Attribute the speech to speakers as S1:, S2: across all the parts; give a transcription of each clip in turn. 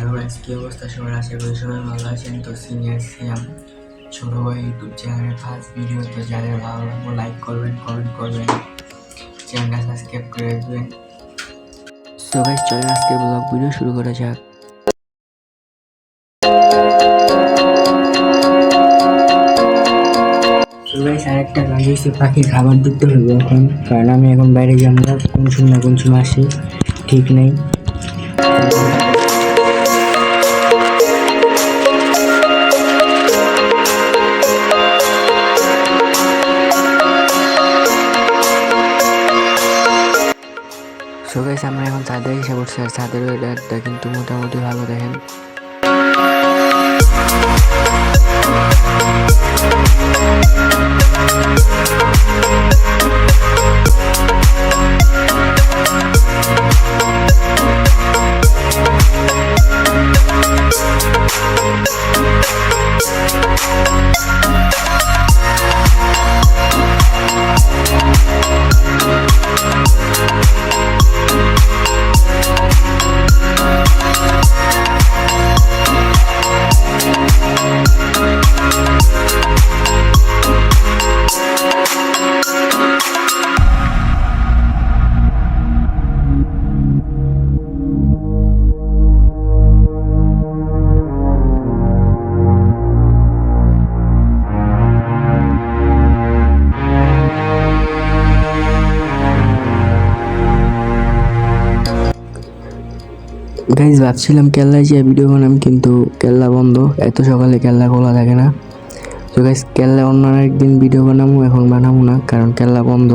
S1: Hello guys, কি অবস্থা সবার? আশা করি সবাই ভালো আছেন। তো সিনিয়র সিয়াম ছোট ভাই ইউটিউব চ্যানেলের ফার্স্ট ভিডিও, তো যাদের ভালো লাগবে লাইক করবেন, কমেন্ট করবেন, চ্যানেলটা সাবস্ক্রাইব করে রাখবেন। সো গাইস, চলেন আজকের ব্লগ ভিডিও শুরু করা যাক। সো গাইস, আরেকটা কাজ হচ্ছে পাখির খাবার দিতে হবে এখন, কারণ আমি এখন বাইরে যাবো, কোন সময় না কোন সময় আসি ঠিক নেই। সো গাইস, আমরা এখন ছাদে এসে পড়ছি, আর ছাদের ওয়েদারটা কিন্তু মোটামুটি ভালো। দেখেন গাইজ, ভাবছিলাম কেল্লায় যে ভিডিও বানাম, কিন্তু কেল্লা বন্ধ, এত সকালে কেল্লা খোলা থাকে না। তো গাইজ, কেল্লা অন্য একদিন ভিডিও বানাবো, এখন বানাবো না কারণ কেল্লা বন্ধ।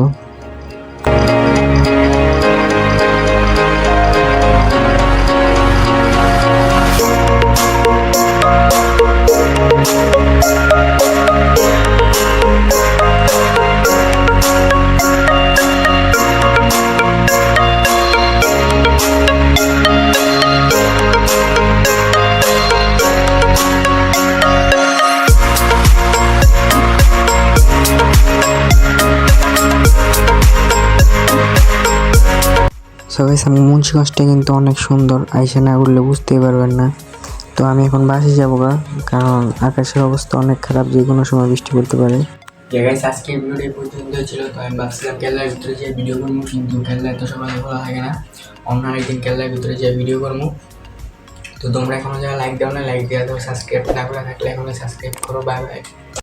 S1: সবাই সামনে মুন্সিগঞ্জটা কিন্তু অনেক সুন্দর, আইসা না ঘুরলে বুঝতেই পারবেন না। তো আমি এখন বাসে যাবো গা, কারণ আকাশের অবস্থা অনেক খারাপ, যে কোনো সময় বৃষ্টি পড়তে পারে। গাইস, আজকে ভিডিওটা এই পর্যন্ত ছিল। তো আমি ভাবছিলাম কেল্লার ভিতরে যে ভিডিও করবো, কিন্তু কেল্লা এত সকালে খোলা থাকে না, অন্য আরেকদিন কেল্লার ভিতরে যে ভিডিও করবো। তো তোমরা এখনো যারা লাইক দাও না, লাইক দেওয়া, তো সাবস্ক্রাইব না করে থাকলে এখনো সাবস্ক্রাইব করো। Bye bye.